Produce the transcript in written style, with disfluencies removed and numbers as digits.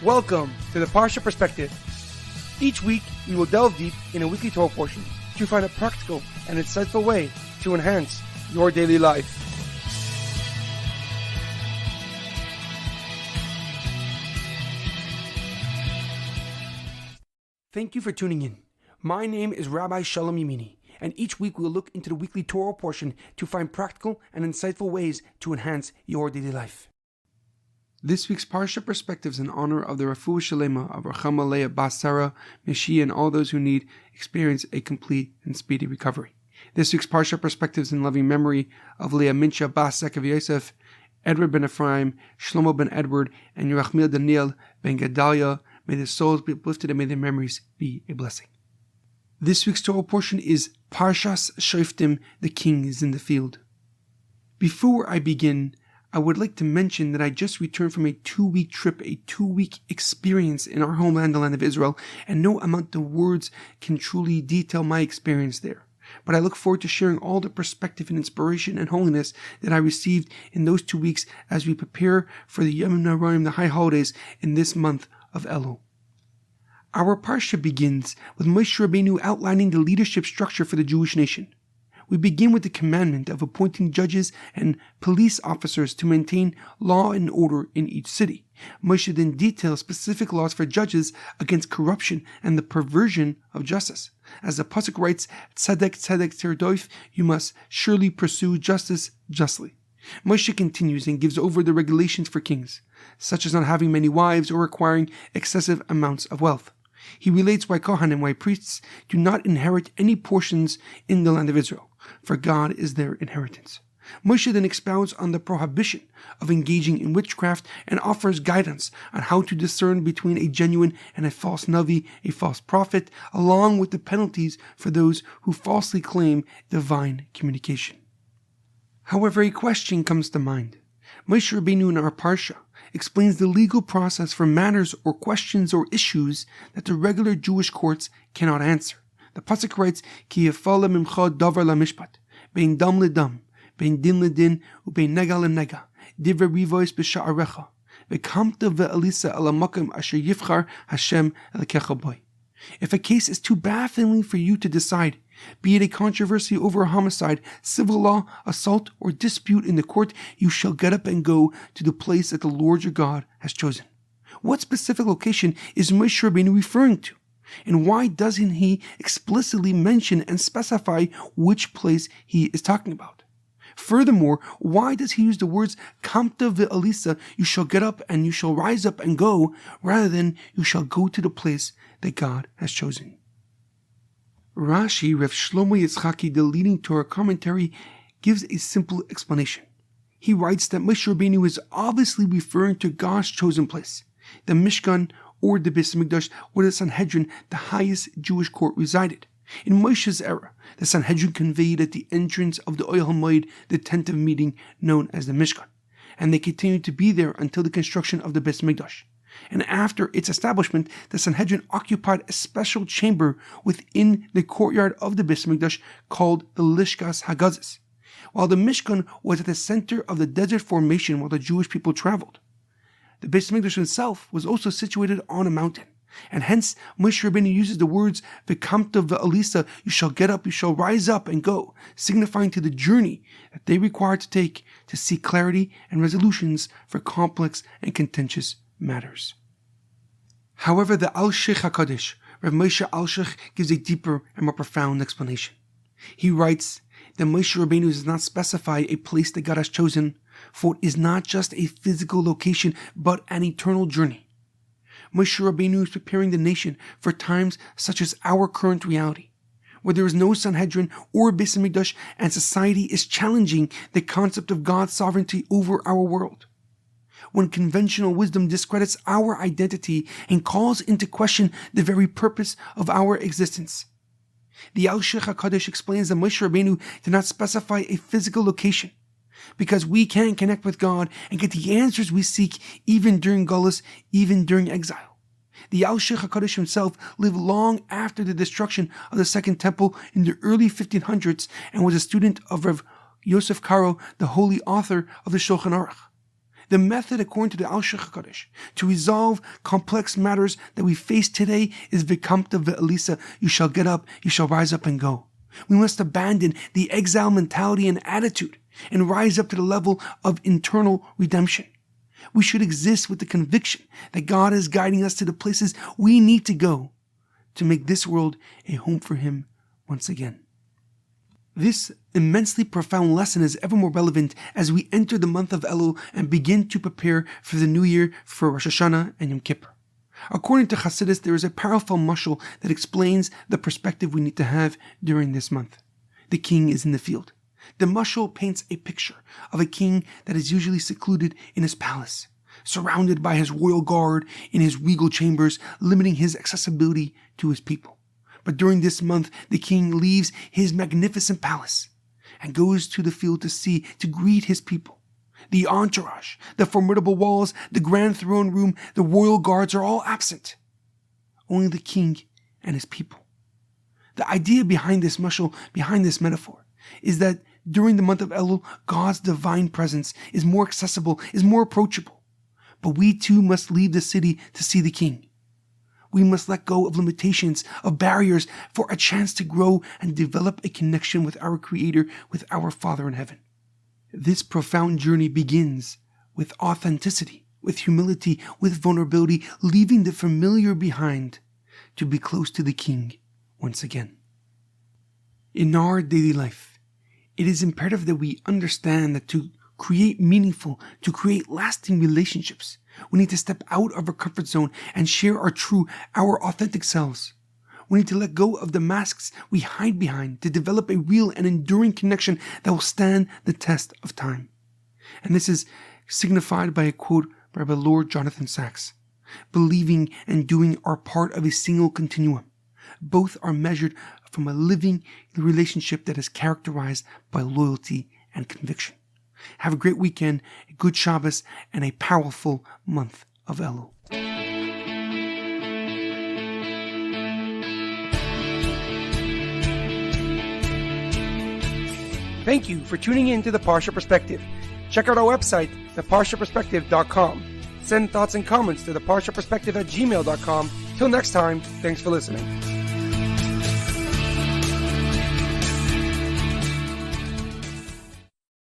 Welcome to the Parsha Perspective. Each week, we will delve deep in a weekly Torah portion to find a practical and insightful way to enhance your daily life. Thank you for tuning in. My name is Rabbi Shalom Yemini, and each week we will look into the weekly Torah portion to find practical and insightful ways to enhance your daily life. This week's Parsha Perspective is in honor of the Refuah Shlema of Ruchma, Leah, Sarah, Mintche, and all those who need experience a complete and speedy recovery. This week's Parsha Perspective is in loving memory of Leah, Mintche, Pasuk of Yosef, Edward Ben Efraim, Shlomo Ben Edward, and Yirachmiel Daniel Ben Gedalia. May their souls be uplifted and may their memories be a blessing. This week's Torah portion is Parshas Shoftim, the king is in the field. Before I begin, I would like to mention that I just returned from a 2-week trip, a 2-week experience in our homeland, the land of Israel, and no amount of words can truly detail my experience there. But I look forward to sharing all the perspective and inspiration and holiness that I received in those 2 weeks as we prepare for the Yom Noraim, the high holidays, in this month of Elul. Our Parsha begins with Moshe Rabbeinu outlining the leadership structure for the Jewish nation. We begin with the commandant of appointing judges and police officers to maintain law and order in each city. Moshe then details specific laws for judges against corruption and the perversion of justice. As the Pasuk writes, Tzedek Tzedek tirdof, you must surely pursue justice justly. Moshe continues and gives over the regulations for kings, such as not having many wives or requiring excessive amounts of wealth. He relates why Kohanim, why priests, do not inherit any portions in the land of Israel, for God is their inheritance. Moshe then expounds on the prohibition of engaging in witchcraft and offers guidance on how to discern between a genuine and a false Navi, a false prophet, along with the penalties for those who falsely claim divine communication. However, a question comes to mind. Moshe Rabbeinu in our Parsha explains the legal process for matters or questions or issues that the regular Jewish courts cannot answer. The Pasuk writes, Ki yafala mimcha davar lamishpat, bein dam ledam, bein din ledin, ubein nega lenega, divrei rivois b'sha'arecha, v'kamta ve'elisa ala makom asher yivchar Hashem elekecha boy. If a case is too baffling for you to decide, be it a controversy over a homicide, civil law, assault, or dispute in the court, you shall get up and go to the place that the Lord your God has chosen. What specific location is Moshe Rabbeinu referring to? And why doesn't he explicitly mention and specify which place he is talking about? Furthermore, why does he use the words Kamta ve'alisa, you shall get up and you shall rise up and go, rather than you shall go to the place that God has chosen? Rashi, Rev Shlomo Yitzchaki, the leading Torah commentary, gives a simple explanation. He writes that Moshe Rabbeinu is obviously referring to God's chosen place, the Mishkan or the Beis Mikdash, where the Sanhedrin, the highest Jewish court, resided. In Moshe's era, the Sanhedrin conveyed at the entrance of the Ohel Moed, the tent of meeting known as the Mishkan, and they continued to be there until the construction of the Beis Mikdash. And after its establishment, the Sanhedrin occupied a special chamber within the courtyard of the Beis Mikdash called the Lishkas Hagazis, while the Mishkan was at the center of the desert formation while the Jewish people traveled. The Beis Mikdash itself was also situated on a mountain, and hence Moshe Rabbeinu uses the words "V'kamta ve'alisa," you shall get up, you shall rise up and go, signifying to the journey that they required to take to seek clarity and resolutions for complex and contentious matters. However, the Al-Sheikh HaKadosh, Rav Moshe Al-Sheikh, gives a deeper and more profound explanation. He writes that Moshe Rabbeinu does not specify a place that God has chosen, for it is not just a physical location, but an eternal journey. Moshe Rabbeinu is preparing the nation for times such as our current reality, where there is no Sanhedrin or Beis Mikdash, and society is challenging the concept of God's sovereignty over our world. When conventional wisdom discredits our identity and calls into question the very purpose of our existence. The Al-Sheikh HaKadosh explains that Moshe Rabbeinu did not specify a physical location, because we can connect with God and get the answers we seek even during Galus, even during exile. The Al-Sheikh HaKadosh himself lived long after the destruction of the Second Temple in the early 1500s and was a student of Rev Yosef Karo, the holy author of the Shulchan Aruch. The method, according to the Al Shech HaKadosh, to resolve complex matters that we face today is V'kamta ve'elisa, you shall get up, you shall rise up and go. We must abandon the exile mentality and attitude and rise up to the level of internal redemption. We should exist with the conviction that God is guiding us to the places we need to go to make this world a home for Him once again. This immensely profound lesson is ever more relevant as we enter the month of Elul and begin to prepare for the new year for Rosh Hashanah and Yom Kippur. According to Chassidus, there is a powerful mashal that explains the perspective we need to have during this month. The king is in the field. The mashal paints a picture of a king that is usually secluded in his palace, surrounded by his royal guard in his regal chambers, limiting his accessibility to his people. But during this month, the king leaves his magnificent palace and goes to the field to greet his people. The entourage, the formidable walls, the grand throne room, the royal guards are all absent. Only the king and his people. The idea behind this mashal, behind this metaphor, is that during the month of Elul, God's divine presence is more accessible, is more approachable. But we too must leave the city to see the king. We must let go of limitations, of barriers, for a chance to grow and develop a connection with our Creator, with our Father in heaven. This profound journey begins with authenticity, with humility, with vulnerability, leaving the familiar behind to be close to the King once again. In our daily life, it is imperative that we understand that to create meaningful, to create lasting relationships, we need to step out of our comfort zone and share our authentic selves. We need to let go of the masks we hide behind to develop a real and enduring connection that will stand the test of time. And this is signified by a quote by Rabbi Lord Jonathan Sachs. Believing and doing are part of a single continuum. Both are measured from a living relationship that is characterized by loyalty and conviction. Have a great weekend, a good Shabbos, and a powerful month of Elul. Thank you for tuning in to the Parsha Perspective. Check out our website, theparshaperspective.com. Send thoughts and comments to theparshaperspective@gmail.com. Till next time, thanks for listening.